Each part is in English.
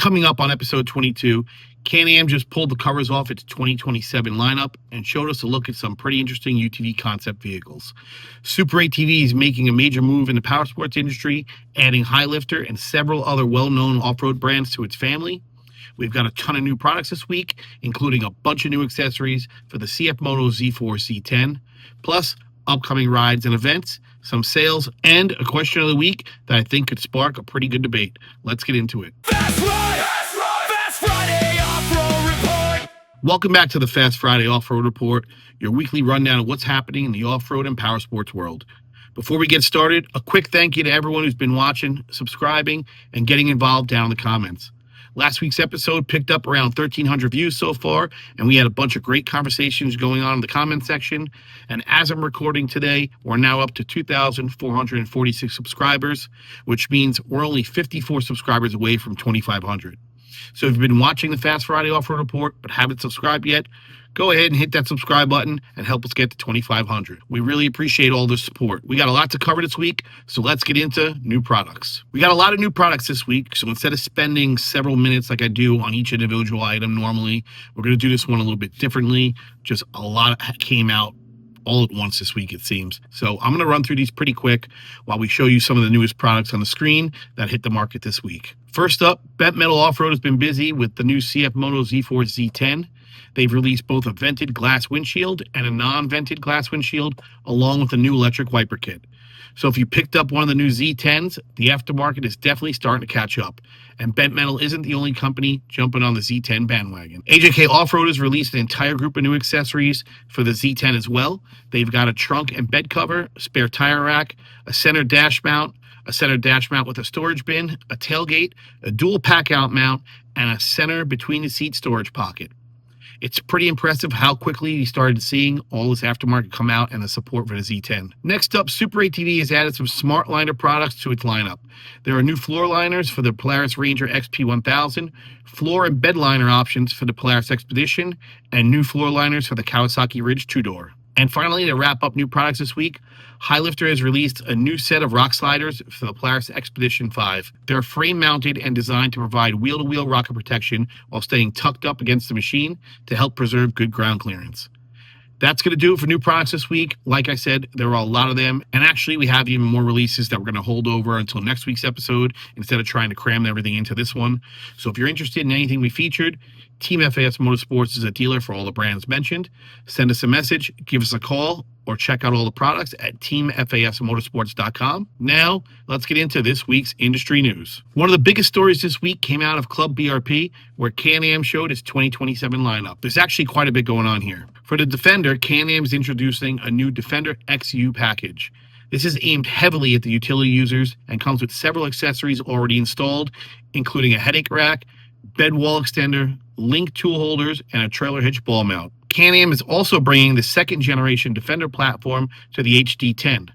Coming up on episode 22, Can-Am just pulled the covers off its 2027 lineup and showed us a look at some pretty interesting UTV concept vehicles. SuperATV is making a major move in the powersports industry, adding High Lifter and several other well-known off-road brands to its family. We've got a ton of new products this week, including a bunch of new accessories for the CF Moto Z4 C10, plus upcoming rides and events, some sales, and a question of the week that I think could spark a pretty good debate. Let's get into it. Fast Friday Off-Road Report. Welcome back to the Fast Friday Off-Road Report, your weekly rundown of what's happening in the off-road and powersports world. Before we get started, a quick thank you to everyone who's been watching, subscribing, and getting involved down in the comments. Last week's episode picked up around 1,300 views so far, and we had a bunch of great conversations going on in the comment section. And as I'm recording today, we're now up to 2,446 subscribers, which means we're only 54 subscribers away from 2,500. So if you've been watching the Fast Friday Off-Road Report but haven't subscribed yet, go ahead and hit that subscribe button and help us get to 2,500. We really appreciate all the support. We got a lot to cover this week, so let's get into new products. We got a lot of new products this week, so instead of spending several minutes like I do on each individual item normally, we're going to do this one a little bit differently. Just a lot came out all at once this week, it seems. So I'm going to run through these pretty quick while we show you some of the newest products on the screen that hit the market this week. First up, Bent Metal Off-Road has been busy with the new CF Moto Z4 Z10. They've released both a vented glass windshield and a non-vented glass windshield, along with a new electric wiper kit. So if you picked up one of the new Z10s, the aftermarket is definitely starting to catch up. And Bent Metal isn't the only company jumping on the Z10 bandwagon. AJK Off-Road has released an entire group of new accessories for the Z10 as well. They've got a trunk and bed cover, a spare tire rack, a center dash mount with a storage bin, a tailgate, a dual pack-out mount, and a center between-the-seat storage pocket. It's pretty impressive how quickly we started seeing all this aftermarket come out and the support for the Z10. Next up, SuperATV has added some smart liner products to its lineup. There are new floor liners for the Polaris Ranger XP1000, floor and bed liner options for the Polaris Expedition, and new floor liners for the Kawasaki Ridge 2-door. And finally, to wrap up new products this week, High Lifter has released a new set of rock sliders for the Polaris Expedition 5. They're frame-mounted and designed to provide wheel-to-wheel rocket protection while staying tucked up against the machine to help preserve good ground clearance. That's going to do it for new products this week. Like I said, there are a lot of them, and actually we have even more releases that we're going to hold over until next week's episode instead of trying to cram everything into this one. So if you're interested in anything we featured, Team FAS Motorsports is a dealer for all the brands mentioned. Send us a message, give us a call, or check out all the products at teamfasmotorsports.com. Now, let's get into this week's industry news. One of the biggest stories this week came out of Club BRP, where Can-Am showed its 2027 lineup. There's actually quite a bit going on here. For the Defender, Can-Am is introducing a new Defender XU package. This is aimed heavily at the utility users and comes with several accessories already installed, including a headache rack, bed wall extender, link tool holders, and a trailer hitch ball mount. Can-Am is also bringing the second generation Defender platform to the HD10.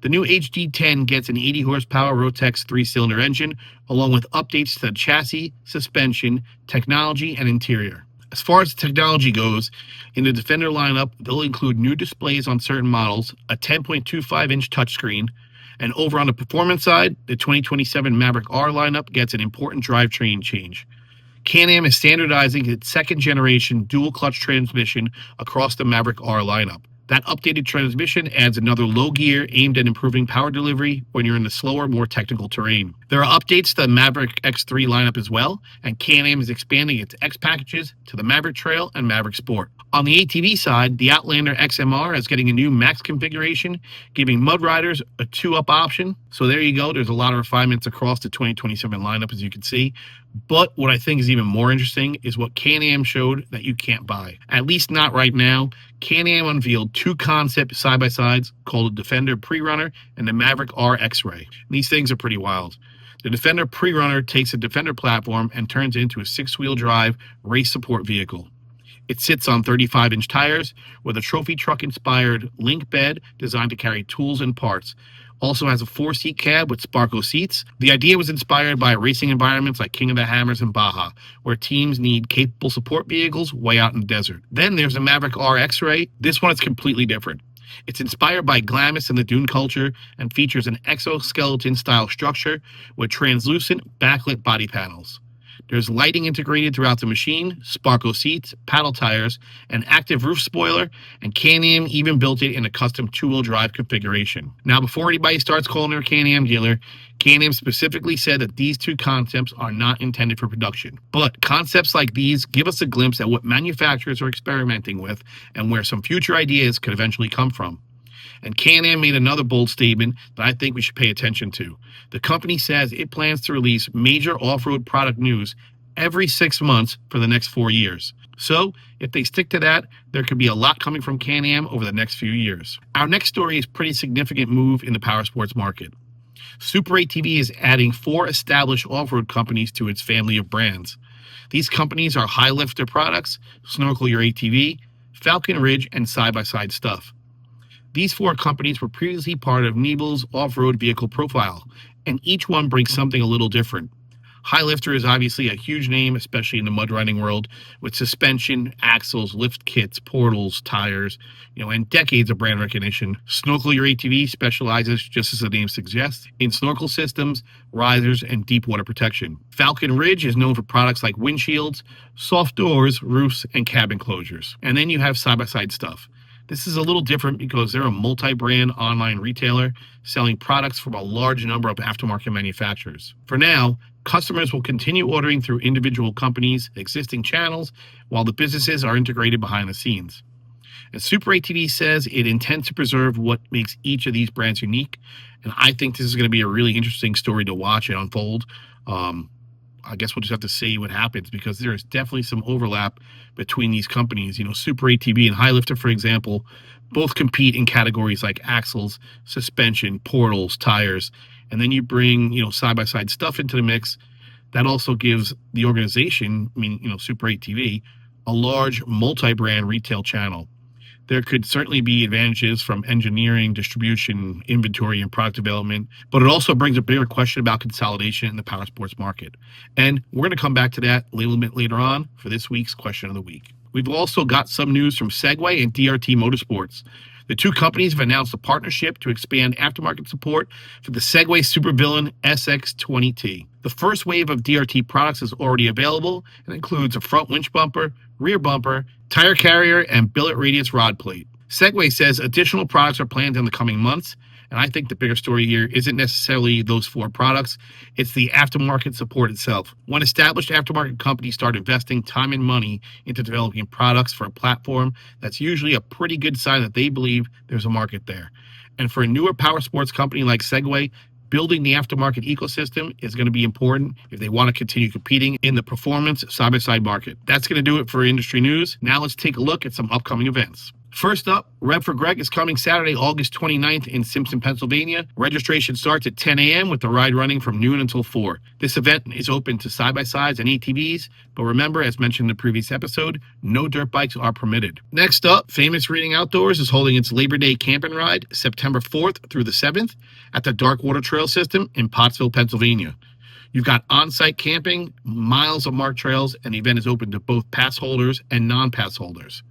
The new HD10 gets an 80 horsepower Rotex 3-cylinder engine, along with updates to the chassis, suspension, technology, and interior. As far as technology goes, in the Defender lineup, they'll include new displays on certain models, a 10.25-inch touchscreen, and over on the performance side, the 2027 Maverick R lineup gets an important drivetrain change. Can-Am is standardizing its second-generation dual-clutch transmission across the Maverick R lineup. That updated transmission adds another low gear aimed at improving power delivery when you're in the slower, more technical terrain. There are updates to the Maverick X3 lineup as well, and Can-Am is expanding its X packages to the Maverick Trail and Maverick Sport. On the ATV side, the Outlander XMR is getting a new max configuration, giving mud riders a 2-up option. So there you go. There's a lot of refinements across the 2027 lineup, as you can see. But what I think is even more interesting is what Can-Am showed that you can't buy. At least not right now. Can-Am unveiled 2 concept side-by-sides called the Defender Pre-Runner and the Maverick R X-Ray. These things are pretty wild. The Defender Pre-Runner takes a Defender platform and turns it into a 6-wheel drive race support vehicle. It sits on 35-inch tires with a trophy truck-inspired link bed designed to carry tools and parts. Also has a 4-seat cab with Sparco seats. The idea was inspired by racing environments like King of the Hammers and Baja, where teams need capable support vehicles way out in the desert. Then there's a Maverick R X-Ray. This one is completely different. It's inspired by Glamis and the Dune culture and features an exoskeleton-style structure with translucent backlit body panels. There's lighting integrated throughout the machine, sparkle seats, paddle tires, an active roof spoiler, and Can-Am even built it in a custom two-wheel drive configuration. Now, before anybody starts calling their Can-Am dealer, Can-Am specifically said that these two concepts are not intended for production. But concepts like these give us a glimpse at what manufacturers are experimenting with and where some future ideas could eventually come from. And Can-Am made another bold statement that I think we should pay attention to. The company says it plans to release major off-road product news every 6 months for the next 4 years. So, if they stick to that, there could be a lot coming from Can-Am over the next few years. Our next story is a pretty significant move in the powersports market. SuperATV is adding 4 established off-road companies to its family of brands. These companies are High Lifter Products, Snorkel Your ATV, Falcon Ridge, and Side by Side Stuff. These 4 companies were previously part of Nebel's off-road vehicle profile, and each one brings something a little different. High Lifter is obviously a huge name, especially in the mud riding world, with suspension, axles, lift kits, portals, tires, and decades of brand recognition. Snorkel Your ATV specializes, just as the name suggests, in snorkel systems, risers, and deep water protection. Falcon Ridge is known for products like windshields, soft doors, roofs, and cabin closures. And then you have Side by Side Stuff. This is a little different because they're a multi-brand online retailer selling products from a large number of aftermarket manufacturers. For now, customers will continue ordering through individual companies' existing channels while the businesses are integrated behind the scenes. And SuperATV says it intends to preserve what makes each of these brands unique, and I think this is going to be a really interesting story to watch and unfold. I guess we'll just have to see what happens because there is definitely some overlap between these companies. SuperATV and High Lifter, for example, both compete in categories like axles, suspension, portals, tires, and then you bring, side-by-side stuff into the mix. That also gives the organization, SuperATV, a large multi-brand retail channel. There could certainly be advantages from engineering, distribution, inventory, and product development, but it also brings a bigger question about consolidation in the powersports market. And we're going to come back to that a little bit later on for this week's Question of the Week. We've also got some news from Segway and DRT Motorsports. The two companies have announced a partnership to expand aftermarket support for the Segway Super Villain SX20T. The first wave of DRT products is already available and includes a front winch bumper, rear bumper, tire carrier, and billet radius rod plate. Segway says additional products are planned in the coming months, and I think the bigger story here isn't necessarily those 4 products, it's the aftermarket support itself. When established aftermarket companies start investing time and money into developing products for a platform, that's usually a pretty good sign that they believe there's a market there. And for a newer powersports company like Segway, building the aftermarket ecosystem is going to be important if they want to continue competing in the performance side-by-side market. That's going to do it for industry news. Now let's take a look at some upcoming events. First up, Rev for Greg is coming Saturday, August 29th in Simpson, Pennsylvania. Registration starts at 10 a.m. with the ride running from noon until 4. This event is open to side-by-sides and ATVs, but remember, as mentioned in the previous episode, no dirt bikes are permitted. Next up, Famous Reading Outdoors is holding its Labor Day Camp and Ride September 4th through the 7th at the Darkwater Trail System in Pottsville, Pennsylvania. You've got on-site camping, miles of marked trails, and the event is open to both pass holders and non-pass holders.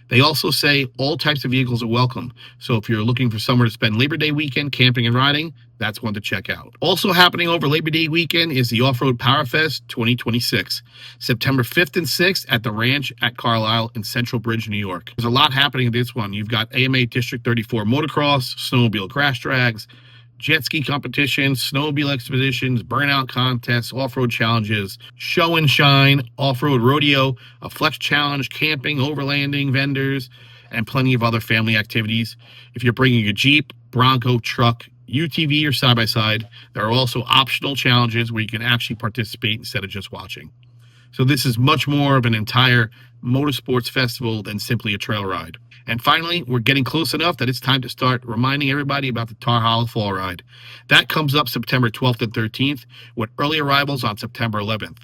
They also say all types of vehicles are welcome, so if you're looking for somewhere to spend Labor Day weekend camping and riding, that's one to check out. Also happening over Labor Day weekend is the Off-Road Power Fest 2026, September 5th and 6th at the Ranch at Carlisle in Central Bridge, New York. There's a lot happening at this one. You've got AMA District 34 motocross, snowmobile crash drags, jet ski competitions, snowmobile expeditions, burnout contests, off-road challenges, show and shine, off-road rodeo, a flex challenge, camping, overlanding, vendors, and plenty of other family activities. If you're bringing a Jeep, Bronco, truck, UTV, or side-by-side, there are also optional challenges where you can actually participate instead of just watching. So this is much more of an entire motorsports festival than simply a trail ride. And finally, we're getting close enough that it's time to start reminding everybody about the Tar Hollow Fall Ride. That comes up September 12th and 13th, with early arrivals on September 11th.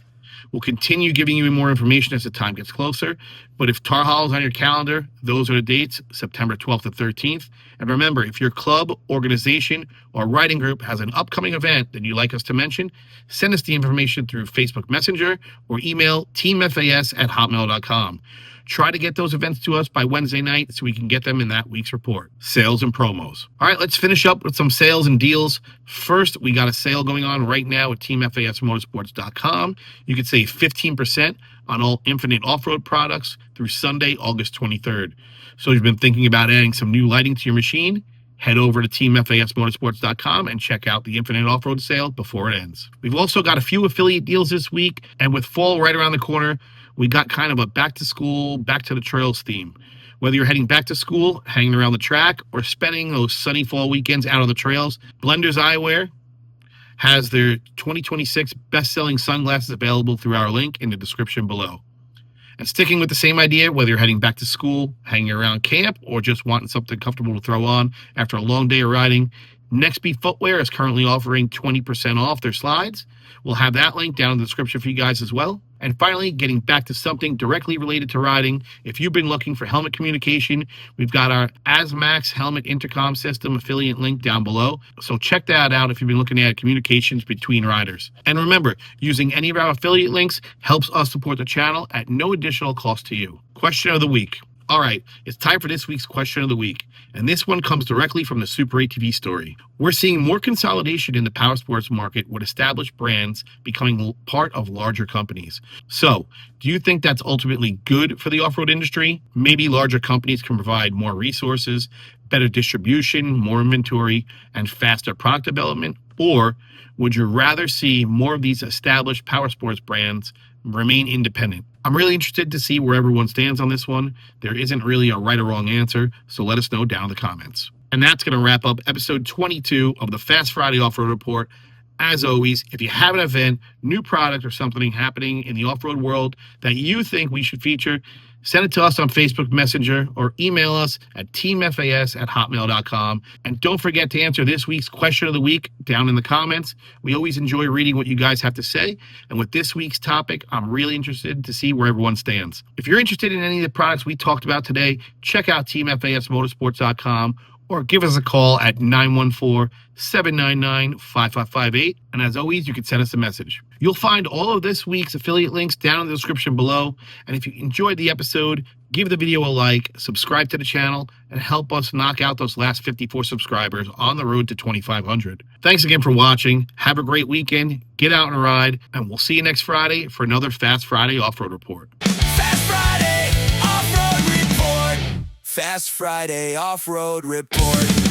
We'll continue giving you more information as the time gets closer, but if Tar Hollow's on your calendar, those are the dates, September 12th and 13th. And remember, if your club, organization, or riding group has an upcoming event that you'd like us to mention, send us the information through Facebook Messenger or email teamfas@hotmail.com. Try to get those events to us by Wednesday night so we can get them in that week's report. Sales and promos. All right, let's finish up with some sales and deals. First, we got a sale going on right now at teamfasmotorsports.com. You can save 15% on all Infinite off-road products through Sunday, August 23rd. So if you've been thinking about adding some new lighting to your machine, head over to teamfasmotorsports.com and check out the Infinite Off-Road sale before it ends. We've also got a few affiliate deals this week, and with fall right around the corner, we got kind of a back-to-school, back-to-the-trails theme. Whether you're heading back to school, hanging around the track, or spending those sunny fall weekends out on the trails, Blenders Eyewear has their 2026 best-selling sunglasses available through our link in the description below. And sticking with the same idea, whether you're heading back to school, hanging around camp, or just wanting something comfortable to throw on after a long day of riding, Nextbeat Footwear is currently offering 20% off their slides. We'll have that link down in the description for you guys as well. And finally, getting back to something directly related to riding, if you've been looking for helmet communication, we've got our ASMAX helmet intercom system affiliate link down below. So check that out if you've been looking at communications between riders. And remember, using any of our affiliate links helps us support the channel at no additional cost to you. Question of the week. All right, it's time for this week's question of the week. And this one comes directly from the SuperATV story. We're seeing more consolidation in the powersports market with established brands becoming part of larger companies. So, do you think that's ultimately good for the off-road industry? Maybe larger companies can provide more resources, better distribution, more inventory, and faster product development? Or would you rather see more of these established powersports brands remain independent? I'm really interested to see where everyone stands on this one. There isn't really a right or wrong answer, so let us know down in the comments. And that's going to wrap up episode 22 of the Fast Friday Off-Road Report. As always, if you have an event, new product, or something happening in the off-road world that you think we should feature, send it to us on Facebook Messenger or email us at teamfas@hotmail.com. And don't forget to answer this week's question of the week down in the comments. We always enjoy reading what you guys have to say. And with this week's topic, I'm really interested to see where everyone stands. If you're interested in any of the products we talked about today, check out teamfasmotorsports.com or give us a call at 914-799-5558. And as always, you can send us a message. You'll find all of this week's affiliate links down in the description below. And if you enjoyed the episode, give the video a like, subscribe to the channel, and help us knock out those last 54 subscribers on the road to 2,500. Thanks again for watching. Have a great weekend. Get out and ride. And we'll see you next Friday for another Fast Friday Off-Road Report. Fast Friday Off-Road Report. Fast Friday Off-Road Report.